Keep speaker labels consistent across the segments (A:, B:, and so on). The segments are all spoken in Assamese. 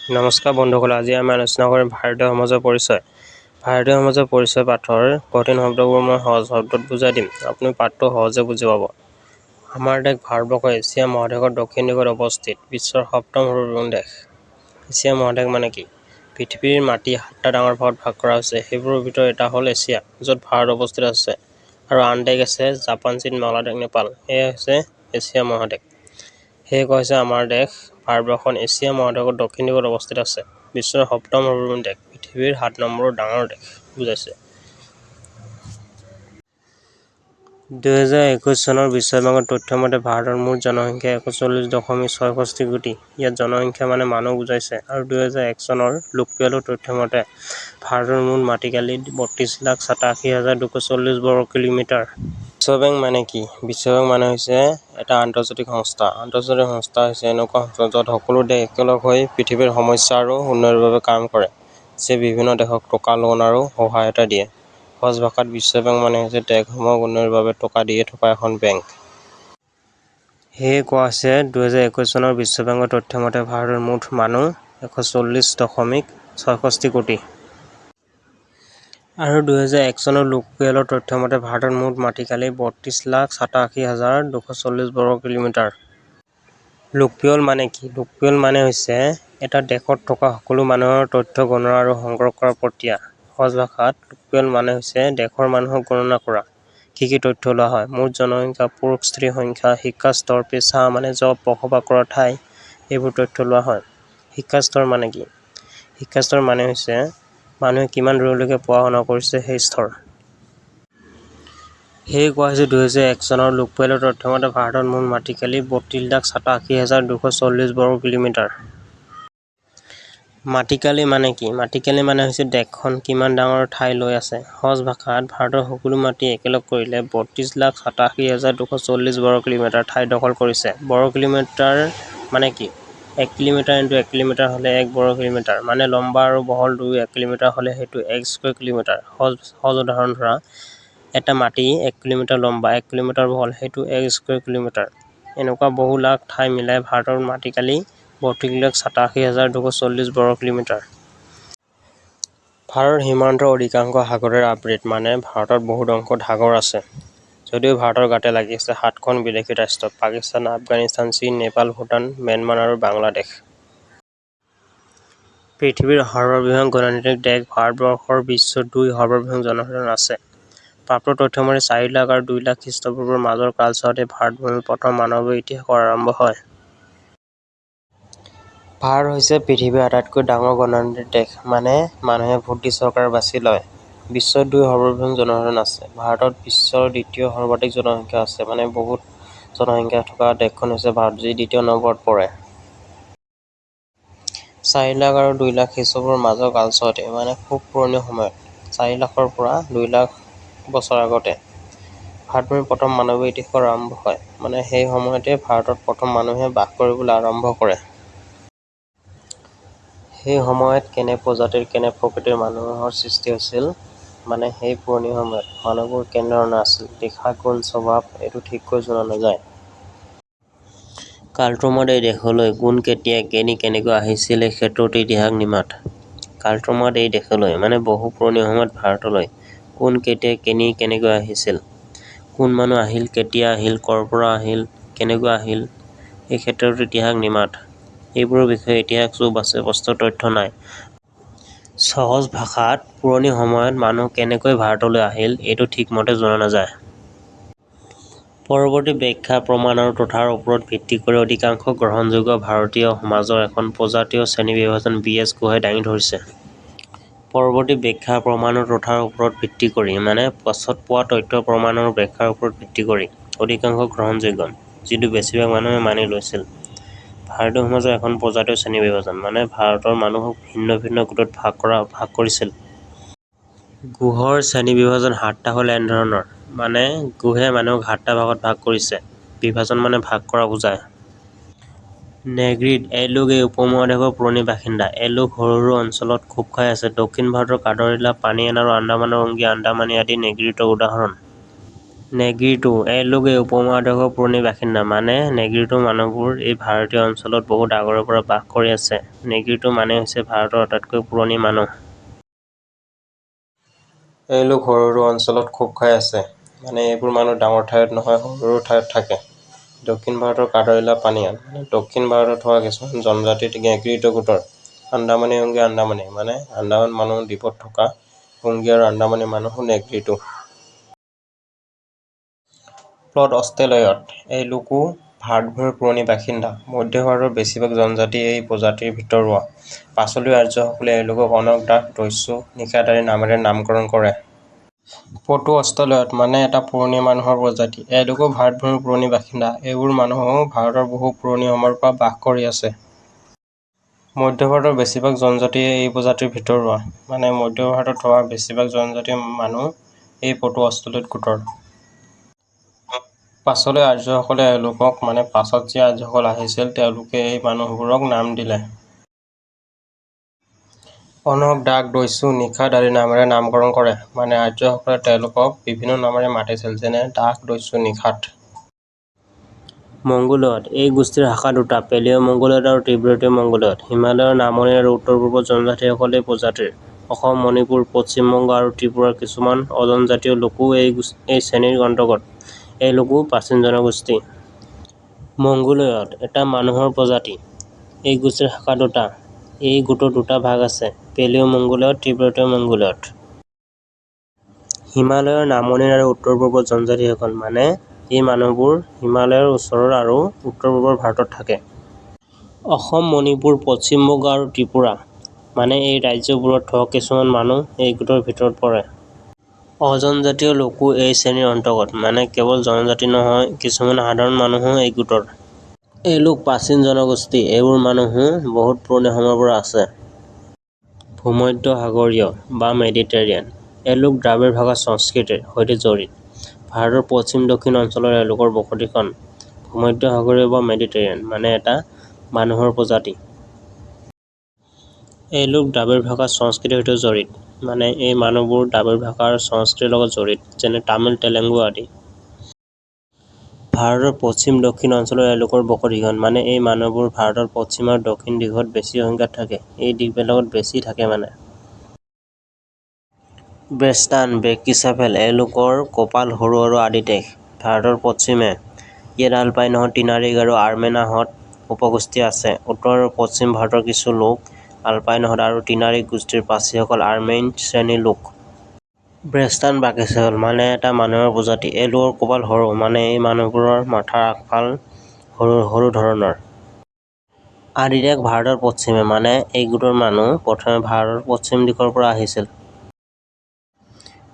A: নমস্কাৰ বন্ধুসকল, আজি আমি আলোচনা কৰিম ভাৰতীয় সমাজৰ পৰিচয়। ভাৰতীয় সমাজৰ পৰিচয় পাঠৰ কঠিন শব্দবোৰ মই সহজ শব্দত বুজাই দিম। আপুনি পাঠটো সহজে বুজি পাব। আমাৰ দেশ ভাৰতবৰ্ষ এছিয়া মহাদেশৰ দক্ষিণ দিশত অৱস্থিত, বিশ্বৰ 7ম সৰ্ববৃহৎ দেশ। এছিয়া মহাদেশ মানে কি? পৃথিৱীৰ মাটি 7টা ডাঙৰ ভাগত ভাগ কৰা হৈছে। সেইবোৰৰ ভিতৰত এটা হ'ল এছিয়া, য'ত ভাৰত অৱস্থিত আছে, আৰু আন দেশ আছে জাপান, চীন, বাংলাদেশ, নেপাল। এয়া হৈছে এছিয়া মহাদেশ। সেয়ে কোৱা হৈছে আমাৰ দেশ ভাৰতবৰ্ষখন এছিয়া মহাদেশৰ দক্ষিণ দিশত অৱস্থিত আছে, বিশ্বৰ 7ম সৰ্ববৃহৎ দেশ, পৃথিৱীৰ 7 নম্বৰ ডাঙৰ দেশ বুজাইছে। 2021 চনৰ বিশ্ব বেংকৰ তথ্য মতে ভাৰতৰ মুঠ জনসংখ্যা 140.66 কোটি। ইয়াত জনসংখ্যা মানে মানুহ বুজাইছে। আৰু 2001 চনৰ লোকপিয়লৰ তথ্য মতে ভাৰতৰ মুঠ মাটিকালি 32,87,240 বৰ্গ কিলোমিটাৰ। বিশ্ব বেংক মানে কি? বিশ্ব বেংক মানে হৈছে এটা আন্তৰ্জাতিক সংস্থা। আন্তৰ্জাতিক সংস্থা হৈছে এনেকুৱা সংস্থা য'ত সকলো দেশ একেলগ হৈ পৃথিৱীৰ সমস্যা আৰু উন্নয়নৰ বাবে কাম কৰে, যে বিভিন্ন দেশক টকা, লোন আৰু সহায়তা দিয়ে। সহজ ভাষাত বিশ্ব বেংক মানে হৈছে দেশসমূহক উন্নয়নৰ বাবে টকা দিয়ে থকা এখন বেংক। সেয়ে কোৱা হৈছে 2021 চনৰ বিশ্ব বেংকৰ তথ্য মতে ভাৰতৰ মুঠ মানুহ 140.66 কোটি। আৰু 2001 চনৰ লোকপিয়লৰ তথ্য মতে ভাৰতৰ মুঠ মাটিকালি 32,87,240 বৰ্গ কিলোমিটাৰ। লোকপিয়ল মানে কি? লোকপিয়ল মানে হৈছে এটা দেশত থকা সকলো মানুহৰ তথ্য গণনা আৰু সংগ্ৰহ কৰাৰ প্ৰক্ৰিয়া। সহজ ভাষাত লোকপিয়ল মানে হৈছে দেশৰ মানুহক গণনা কৰা। কি কি তথ্য লোৱা হয়? মুঠ জনসংখ্যা, পুৰুষ স্ত্ৰীৰ সংখ্যা, শিক্ষা স্তৰ, পেছা মানে জব, বসবাস কৰা ঠাই, এইবোৰ তথ্য লোৱা হয়। শিক্ষা স্তৰ মানে কি? শিক্ষা স্তৰ মানে হৈছে মানুহে কিমান দূৰলৈকে পঢ়া শুনা কৰিছে সেই স্তৰ। সেয়ে কোৱা হৈছে 2001 চনৰ লোকপিয়লৰ তথ্য মতে ভাৰতৰ মুঠ মাটিকালি 32,87,240 বৰ্গ কিলোমিটাৰ। মাটিকালি মানে কি? মাটিকালি মানে হৈছে দেশখন কিমান ডাঙৰ ঠাই লৈ আছে। সহজ ভাষাত ভাৰতৰ সকলো মাটি একেলগ কৰিলে 32,87,240 বৰ্গ কিলোমিটাৰ ঠাই দখল কৰিছে। বৰ্গ কিলোমিটাৰ মানে কি? 1 কিলোমিটাৰ × 1 কিলোমিটাৰ হ'লে 1 বৰ্গ কিলোমিটাৰ, মানে লম্বা আৰু বহল 1 কিলোমিটাৰ হ'লে সেইটো 1 স্কুৱেৰ কিলোমিটাৰ। সহজ উদাহৰণ ধৰা, এটা মাটি 1 কিলোমিটাৰ লম্বা, 1 কিলোমিটাৰ বহল, সেইটো 1 স্কুৱেৰ কিলোমিটাৰ। এনেকুৱা বহু লাখ ঠাই মিলাই ভাৰতৰ মাটিকালি 32,87,240 বৰ্গ কিলোমিটাৰ। ভাৰতৰ সীমান্তৰ অধিকাংশ সাগৰেৰে আবৃত, মানে ভাৰতত বহুত অংশত সাগৰ আছে। যদিও ভাৰতৰ গাতে লাগি আছে 7খন বিদেশী ৰাষ্ট্ৰ: পাকিস্তান, আফগানিস্তান, চীন, নেপাল, ভূটান, ম্যানমাৰ আৰু বাংলাদেশ। পৃথিৱীৰ সৰ্ববৃহৎ গণতান্ত্ৰিক দেশ ভাৰতবৰ্ষৰ বিশ্বৰ 2 সৰ্ববৃহৎ জনসাধাৰণ আছে। প্ৰাপ্ত তথ্য মতে 4 লাখ আৰু 2 লাখ খ্ৰীষ্টপূৰ্বৰ মাজৰ কালছোৱাতে ভাৰতভূমিৰ প্ৰথম মানৱীয় ইতিহাসৰ আৰম্ভ হয়। ভাৰত হৈছে পৃথিৱীৰ আটাইতকৈ ডাঙৰ গণতান্ত্ৰিক দেশ, মানে মানুহে ভোট দি চৰকাৰ বাছি লয়। বিশ্বৰ 2 সৰ্ববৃহৎ জনসাধাৰণ আছে। ভাৰতত বিশ্বৰ 2য় সৰ্বাধিক জনসংখ্যা আছে, মানে বহুত জনসংখ্যা থকা দেশখন হৈছে ভাৰত, যি 2য় নম্বৰত পৰে। 4 লাখ আৰু 2 লাখ খ্ৰীষ্টপূৰ্বৰ মাজৰ কালছোৱাতে, মানে খুব পুৰণি সময়ত, 4 লাখৰ পৰা 2 লাখ বছৰ আগতে ভাৰতভূমিৰ প্ৰথম মানৱীয় ইতিহাসৰ আৰম্ভ হয়। মানে সেই সময়তে ভাৰতত প্ৰথম মানুহে বাস কৰিবলৈ আৰম্ভ কৰে। সেই সময়ত কেনে প্ৰজাতিৰ, কেনে প্ৰকৃতিৰ মানুহৰ সৃষ্টি হৈছিল, মানে সেই পুৰণি সময়ত মানুহবোৰ কেনেধৰণৰ আছিল, দেখা, গুণ, স্বভাৱ, এইটো ঠিককৈ জনা নাযায়। কালক্ৰমত এই দেশলৈ কোন, কেতিয়া, কেনেকৈ আহিছিল এই ক্ষেত্ৰতো ইতিহাস নিমাত। কালক্ৰমত এই দেশলৈ, মানে বহু পুৰণি সময়ত ভাৰতলৈ কোন, কেতিয়া, কেনেকৈ আহিছিল, কোন মানুহ আহিল, কেতিয়া আহিল, ক'ৰ পৰা আহিল, কেনেকৈ আহিল, এই ক্ষেত্ৰতো ইতিহাস নিমাত। এইবোৰৰ বিষয়ে ইতিহাস চুপ আছে, স্পষ্ট তথ্য নাই। সহজ ভাষাত পুৰণি সময়ত মানুহ কেনেকৈ ভাৰতলৈ আহিল এইটো ঠিকমতে জনা নাযায়। পৰৱৰ্তী ব্যাখ্যা, প্ৰমাণ আৰু তথ্যৰ ওপৰত ভিত্তি কৰি অধিকাংশ গ্ৰহণযোগ্য ভাৰতীয় সমাজৰ এখন প্ৰজাতীয় শ্ৰেণীবিভাজন বি.এছ. গুহাই দাঙি ধৰিছে। পৰৱৰ্তী ব্যাখ্যা, প্ৰমাণ আৰু তথ্যৰ ওপৰত ভিত্তি কৰি, মানে পাছত পোৱা তথ্য, প্ৰমাণ আৰু ব্যাখ্যাৰ ওপৰত ভিত্তি কৰি অধিকাংশ গ্ৰহণযোগ্য, যিটো বেছিভাগ মানুহে মানি লৈছিল। ভাৰতীয় সমাজৰ এখন প্ৰজাতীয় শ্ৰেণীবিভাজন, মানে ভাৰতৰ মানুহক ভিন্ন ভিন্ন গোটত ভাগ কৰিছিল। গুহৰ শ্ৰেণীবিভাজন 7টা হ'ল এনেধৰণৰ, মানে গুহে মানুহক 7টা ভাগত ভাগ কৰিছে। বিভাজন মানে ভাগ কৰা বুজায়। নেগ্ৰিড: এওঁলোক এই উপমহাদেশৰ পুৰণি বাসিন্দা। এওঁলোক সৰু সৰু অঞ্চলত খোপ খাই আছে। দক্ষিণ ভাৰতৰ কাদৰিলা, পানিয়ান আৰু আন্দামান আৰু উংগী আন্দামানী আদি নেগ্ৰিডৰ উদাহৰণ। নেগ্ৰিটো এওঁলোক এই উপমহাদেশৰ পুৰণি বাসিন্দা। মানে নেগ্ৰিটো মানুহবোৰ এই ভাৰতীয় অঞ্চলত বহুত আগৰে পৰা বাস কৰি আছে। নেগ্ৰিটো মানে হৈছে ভাৰতৰ আটাইতকৈ পুৰণি মানুহ। এওঁলোক সৰু সৰু অঞ্চলত খোপ খাই আছে। মানে এইবোৰ মানুহ ডাঙৰ ঠাইত নহয়, সৰু সৰু ঠাইত থাকে। দক্ষিণ ভাৰতৰ কাদৰিলা পানিয়ান মানে দক্ষিণ ভাৰতত হোৱা কিছুমান জনজাতি নেগ্ৰিটো গোটৰ। আন্দামানী উংগী আন্দামানী মানে আন্দামান মানুহ দ্বীপত থকা উংগী আৰু আন্দামানী মানুহো নেগ্ৰিটো। প্লট অষ্ট্ৰেলিয়ত এওঁলোকো ভাৰতভূমিৰ পুৰণি বাসিন্দা। মধ্য ভাৰতৰ বেছিভাগ জনজাতি এই প্ৰজাতিৰ ভিতৰুৱা। পাছলৈ আৰ্যসকলে এওঁলোকক অনক, দাস, দস্যু, নিষাদ আদি নামেৰে নামকৰণ কৰে। পটু অষ্ট্ৰেলিয়ত মানে এটা পুৰণি মানুহৰ প্ৰজাতি। এওঁলোকো ভাৰতভূমিৰ পুৰণি বাসিন্দা। এইবোৰ মানুহো ভাৰতৰ বহু পুৰণি সময়ৰ পৰা বাস কৰি আছে। মধ্য ভাৰতৰ বেছিভাগ জনজাতিয়ে এই প্ৰজাতিৰ ভিতৰুৱা। মানে মধ্য ভাৰতত হোৱা বেছিভাগ জনজাতি মানুহ এই পটু অষ্ট্ৰেলিয়ত গোটৰ। পাছলৈ আৰ্যসকলে এওঁলোকক মানে পাছত যি আৰ্যসকল আহিছিল তেওঁলোকে এই মানুহবোৰক নাম দিলে। অনক, দাস, দস্যু, নিষাদ আদি নামেৰে নামকৰণ কৰে। মানে আৰ্যসকলে তেওঁলোকক বিভিন্ন নামেৰে মাতিছিল, যেনে দাস, দস্যু, নিষাদ। মংগোলিয়ত এই গোষ্ঠীৰ শাখা দুটা, পেলিয়-মংগোলিয়ত আৰু তীব্ৰতীয় মংগোলিয়ত। হিমালয়ৰ নামনি আৰু উত্তৰ-পূৰ্বৰ জনজাতিসকল এই প্ৰজাতিৰ। অসম, মণিপুৰ, পশ্চিম বংগ আৰু ত্ৰিপুৰাৰ কিছুমান অজনজাতীয় লোকো এই শ্ৰেণীৰ অন্তৰ্গত। এওঁলোকো প্ৰাচীন জনগোষ্ঠী। মংগোলিয়ত এটা মানুহৰ প্ৰজাতি। এই গোষ্ঠীৰ শাখা দুটা। এই গোটৰ দুটা ভাগ আছে, পেলিয়-মংগোলিয়ত, তীব্ৰতীয় মংগোলিয়ত। হিমালয়ৰ নামনিৰ আৰু উত্তৰ-পূৰ্বৰ জনজাতিসকল। মানে এই মানুহবোৰ হিমালয়ৰ ওচৰৰ আৰু উত্তৰ-পূবৰ ভাৰতত থাকে। অসম, মণিপুৰ, পশ্চিম বংগ আৰু ত্ৰিপুৰা মানে এই ৰাজ্যবোৰত থকা কিছুমান মানুহ এই গোটৰ ভিতৰত পৰে। অজনজাতীয় লোকো এই শ্ৰেণীৰ অন্তৰ্গত। মানে কেৱল জনজাতি নহয়, কিছুমান সাধাৰণ মানুহো এই গোটৰ। এওঁলোক প্ৰাচীন জনগোষ্ঠী। এইবোৰ মানুহো বহুত পুৰণি সময়ৰ পৰা আছে। ভূমধ্য সাগৰীয় বা মেডিটেৰিয়ান। এওঁলোক দ্ৰাবিড় ভাষা সংস্কৃতিৰ সৈতে জড়িত। ভাৰতৰ পশ্চিম দক্ষিণ অঞ্চলৰ এওঁলোকৰ বসতিখন। ভূমধ্য সাগৰীয় বা মেডিটেৰিয়ান মানে এটা মানুহৰ প্ৰজাতি। এওঁলোক দ্ৰাবিড় ভাষা সংস্কৃতিৰ সৈতে জড়িত। মানে এই মানুহবোৰ দ্ৰাবিড় ভাষা আৰু সংস্কৃতিৰ লগত জড়িত, যেনে তামিল, তেলেগু আদি। ভাৰতৰ পশ্চিম দক্ষিণ অঞ্চলৰ এওঁলোকৰ বসতিখন। মানে এই মানুহবোৰ ভাৰতৰ পশ্চিম আৰু দক্ষিণ দিশত বেছি সংখ্যাত থাকে। এই দিশবিলাকত বেছি থাকে মানে। ব্ৰেষ্টান, ব্ৰেকিচাফেল এওঁলোকৰ কপাল সৰু আৰু আদি দেশ। ভাৰতৰ পশ্চিমে ইয়াত আলপাইনহঁত, টিনাৰিক আৰু আৰ্মেনাহঁত উপগোষ্ঠী আছে। উত্তৰ আৰু পশ্চিম ভাৰতৰ কিছু লোক আলপাইনহঁত আৰু টিনাৰিক গোষ্ঠীৰ, পাৰ্চীসকল আৰ্মেইন শ্ৰেণীৰ লোক। ব্ৰেষ্টান, ব্ৰেকিচাফেল মানে এটা মানুহৰ প্ৰজাতি। এওঁলোকৰ কপাল সৰু। মানে এই মানুহবোৰৰ মাথাৰ আগফাল সৰু সৰু ধৰণৰ। আদি দেশ ভাৰতৰ পশ্চিমে মানে এই গোটৰ মানুহ প্ৰথমে ভাৰতৰ পশ্চিম দিশৰ পৰা আহিছিল।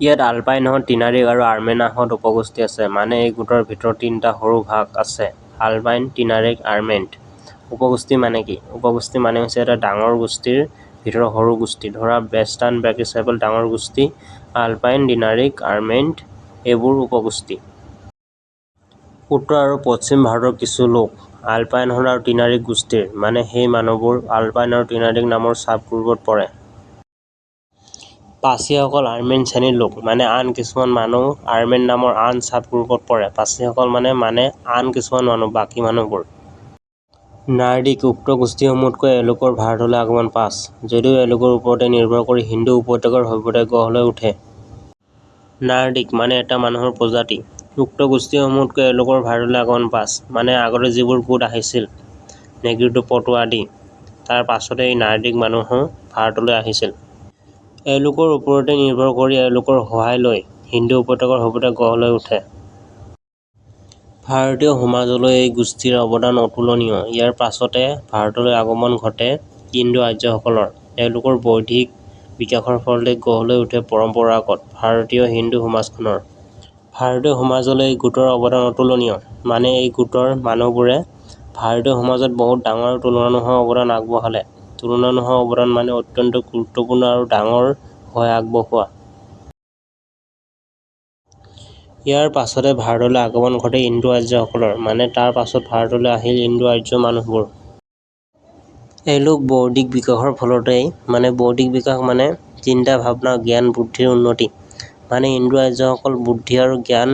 A: ইয়াত আলপাইনহঁত, টিনাৰিক আৰু আৰ্মেনাহঁত উপগোষ্ঠী আছে। মানে এই গোটৰ ভিতৰত তিনিটা সৰু ভাগ আছে, আলপাইন, টিনাৰিক, আৰ্মেইন। উপগোষ্ঠী মানে কি? উপগোষ্ঠী মানে হৈছে এটা ডাঙৰ গোষ্ঠীৰ ভিতৰত সৰু গোষ্ঠী। ধৰা ব্ৰেষ্টান, ব্ৰেকিচাফেল ডাঙৰ গোষ্ঠী, আলপাইন, টিনাৰিক, আৰ্মেইন এইবোৰ উপগোষ্ঠী। উত্তৰ আৰু পশ্চিম ভাৰতৰ কিছু লোক আলপাইনহঁত আৰু টিনাৰিক গোষ্ঠীৰ। মানে সেই মানুহবোৰ আলপাইন আৰু টিনাৰিক নামৰ চাবগ্ৰুপত পৰে। পাৰ্চীসকল আৰ্মেইন শ্ৰেণীৰ লোক। মানে আন কিছুমান মানুহ আৰ্মেন নামৰ আন চাবগ্ৰুপত পৰে। পাৰ্চীসকল মানে আন কিছুমান মানুহ, বাকী মানুহবোৰ। নাৰ্ডিক উক্ত গোষ্ঠীসমূহতকৈ এওঁলোকৰ ভাৰতলৈ আগমন পাঁচ, যদিও এওঁলোকৰ ওপৰতে নিৰ্ভৰ কৰি সিন্ধু উপত্যকাৰ সভ্যতাই গঢ় লৈ উঠে। নাৰ্ডিক মানে এটা মানুহৰ প্ৰজাতি। উক্ত গোষ্ঠীসমূহতকৈ এওঁলোকৰ ভাৰতলৈ আগমন পাঁচ। মানে আগতে যিবোৰ গোট আহিছিল, নেগ্ৰিটো, পটু আদি, তাৰ পাছতে এই নাৰ্ডিক মানুহো ভাৰতলৈ আহিছিল। এওঁলোকৰ ওপৰতে নিৰ্ভৰ কৰি এওঁলোকৰ সহায় লৈ সিন্ধু উপত্যকাৰ সভ্যতা গঢ় লৈ উঠে। ভাৰতীয় সমাজলৈ এই গোষ্ঠীৰ অৱদান অতুলনীয়। ইয়াৰ পাছতে ভাৰতলৈ আগমন ঘটে ইণ্ডো-আৰ্যসকলৰ। এওঁলোকৰ বৌদ্ধিক বিকাশৰ ফলতে গঢ় লৈ উঠে পৰম্পৰাগত ভাৰতীয় হিন্দু সমাজখনৰ। ভাৰতীয় সমাজলৈ এই গোটৰ অৱদান অতুলনীয়। মানে এই গোটৰ মানুহবোৰে ভাৰতীয় সমাজত বহুত ডাঙৰ আৰু তুলনা নোহোৱা অৱদান আগবঢ়ালে। তুলনা নোহোৱা অৱদান মানে অত্যন্ত গুৰুত্বপূৰ্ণ আৰু ডাঙৰ সহায় আগবঢ়োৱা। ইয়াৰ পাছতে ভাৰতলৈ আগমন ঘটে ইণ্ডো-আৰ্যসকলৰ। মানে তাৰ পাছত ভাৰতলৈ আহিল ইণ্ডো-আৰ্য মানুহবোৰ। এওঁলোক বৌদ্ধিক বিকাশৰ ফলতেই বৌদ্ধিক বিকাশ মানে চিন্তা, ভাৱনা, জ্ঞান, বুদ্ধিৰ উন্নতি। মানে ইণ্ডো-আৰ্যসকল বুদ্ধি আৰু জ্ঞান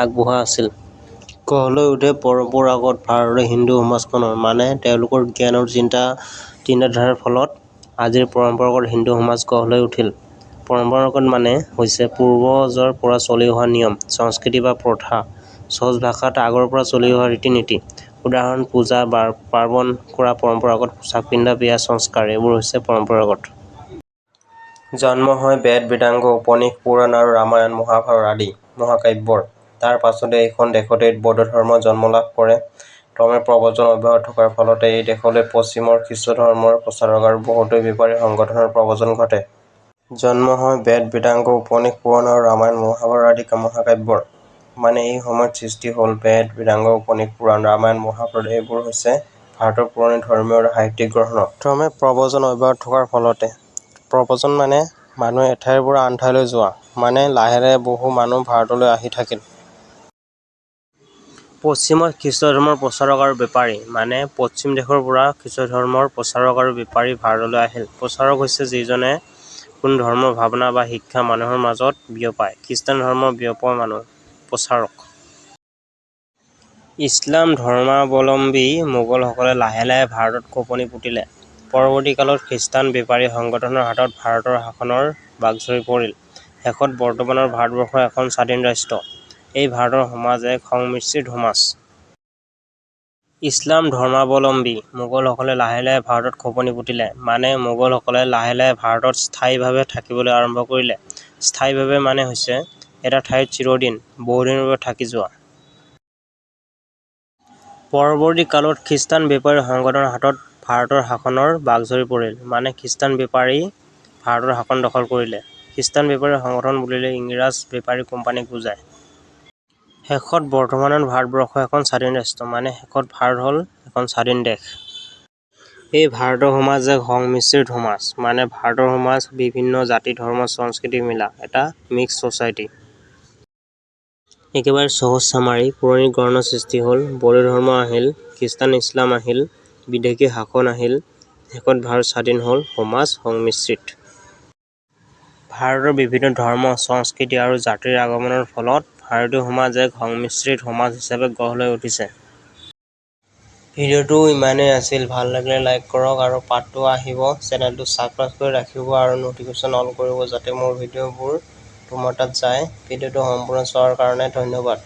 A: আগবঢ়া আছিল। গঢ় লৈ উঠে পৰম্পৰাগত ভাৰতীয় হিন্দু সমাজখনৰ মানে তেওঁলোকৰ জ্ঞান আৰু চিন্তাধাৰাৰ ফলত আজিৰ পৰম্পৰাগত হিন্দু সমাজ গঢ় লৈ উঠিল। পৰম্পৰাগত মানে হৈছে পূৰ্বজৰ পৰা চলি অহা নিয়ম, সংস্কৃতি বা প্ৰথা। সহজ ভাষাত আগৰ পৰা চলি অহা ৰীতি-নীতি। উদাহৰণ পূজা পাৰ্বণ কৰা, পৰম্পৰাগত পোছাক পিন্ধা, বিয়া সংস্কাৰ এইবোৰ হৈছে পৰম্পৰাগত। জন্ম হয় বেদ বেদাংগ উপনিষদ পুৰাণ আৰু ৰামায়ণ মহাভাৰত আদি মহাকাব্যৰ। তাৰ পাছতে এইখন দেশতে বৌদ্ধ ধৰ্মৰ জন্ম লাভ কৰে। ক্ৰমে প্ৰব্ৰজন অব্যাহত থকাৰ ফলতে এই দেশলৈ পশ্চিমৰ খ্ৰীষ্ট ধৰ্মৰ প্ৰচাৰক আৰু বহুতো বেপাৰী সংগঠনৰ প্ৰব্ৰজন ঘটে। জন্ম হয় বেদ বেদাংগ উপনিষদ পুৰাণ আৰু ৰামায়ণ মহাভাৰত আদি মহাকাব্যৰ। মানে এই সময়ত সৃষ্টি হ'ল বেদ বেদাংগ উপনিষদ পুৰাণ ৰামায়ণ মহাভাৰত এইবোৰ হৈছে ভাৰতৰ পুৰণি ধৰ্মীয় আৰু সাহিত্যিক গ্ৰন্থ। ক্ৰমে প্ৰব্ৰজন অব্যাহত থকাৰ ফলতে। প্ৰব্ৰজন মানে মানুহ এঠাইৰ পৰা আন ঠাইলৈ যোৱা। মানে লাহে লাহে বহু মানুহ ভাৰতলৈ আহি থাকিল। পশ্চিমত খ্ৰীষ্ট ধৰ্মৰ প্ৰচাৰক আৰু বেপাৰী মানে পশ্চিম দেশৰ পৰা খ্ৰীষ্ট ধৰ্মৰ প্ৰচাৰক আৰু বেপাৰী ভাৰতলৈ আহিল। প্ৰচাৰক হৈছে যিজনে কোনো ধৰ্মৰ ভাৱনা বা শিক্ষা মানুহৰ মাজত বিয়পায়। খ্ৰীষ্টান ধৰ্ম বিয়পোৱা মানুহ প্ৰচাৰক। ইছলাম ধৰ্মাৱলম্বী মোগলসকলে লাহে লাহে ভাৰতত খোপনি পুতিলে। পৰৱৰ্তী কালত খ্ৰীষ্টান বেপাৰী সংগঠনৰ হাতত ভাৰতৰ শাসনৰ বাঘজৰী পৰিল। শেষত বৰ্তমানৰ ভাৰতবৰ্ষ এখন স্বাধীন ৰাষ্ট্ৰ। এই ভাৰতৰ সমাজ এক সংমিশ্ৰিত সমাজ। ইছলাম ধৰ্মাৱলম্বী মোগলসকলে লাহে লাহে ভাৰতত খোপনি পুতিলে। মানে মোগলসকলে লাহে লাহে ভাৰতত স্থায়ীভাৱে থাকিবলৈ আৰম্ভ কৰিলে। স্থায়ীভাৱে মানে হৈছে এটা ঠাইত চিৰদিন, বহুদিনৰ বাবে থাকি যোৱা। পৰৱৰ্তী কালত খ্ৰীষ্টান বেপাৰী সংগঠনৰ হাতত ভাৰতৰ শাসনৰ বাঘজৰী পৰিল। মানে খ্ৰীষ্টান বেপাৰী ভাৰতৰ শাসন দখল কৰিলে। খ্ৰীষ্টান বেপাৰী সংগঠন বুলিলে ইংৰাজ বেপাৰী কোম্পানীক বুজায়। শেষত বৰ্তমানৰ ভাৰতবৰ্ষ এখন স্বাধীন ৰাষ্ট্ৰ। মানে শেষত ভাৰত হ'ল এখন স্বাধীন দেশ। এই ভাৰতৰ সমাজ এক সংমিশ্ৰিত সমাজ। মানে ভাৰতৰ সমাজ বিভিন্ন জাতি ধৰ্ম সংস্কৃতি মিলা এটা মিক্সড ছ'চাইটি। একেবাৰে সহজ চামাৰি পুৰণি গণৰ সৃষ্টি হ'ল, বৌদ্ধ ধৰ্ম আহিল, খ্ৰীষ্টান ইছলাম আহিল, বিদেশী শাসন আহিল, শেষত ভাৰত স্বাধীন হ'ল, সমাজ সংমিশ্ৰিত। ভাৰতৰ বিভিন্ন ধৰ্ম, সংস্কৃতি আৰু জাতিৰ আগমনৰ ফলত ভাৰতীয় সমাজ এক সংমিশ্ৰিত সমাজ হিচাপে গঢ় লৈ উঠিছে। ভিডিঅ'টো ইমানেই আছিল। ভাল লাগিলে লাইক কৰক আৰু পাৰ্ট 2 আহিব। চেনেলটো ছাবস্ক্ৰাইব কৰি ৰাখিব আৰু ন'টিফিকেশ্যন অন কৰিব যাতে মোৰ ভিডিঅ'বোৰ তোমাৰ তাত যায়। ভিডিঅ'টো সম্পূৰ্ণ চোৱাৰ কাৰণে ধন্যবাদ।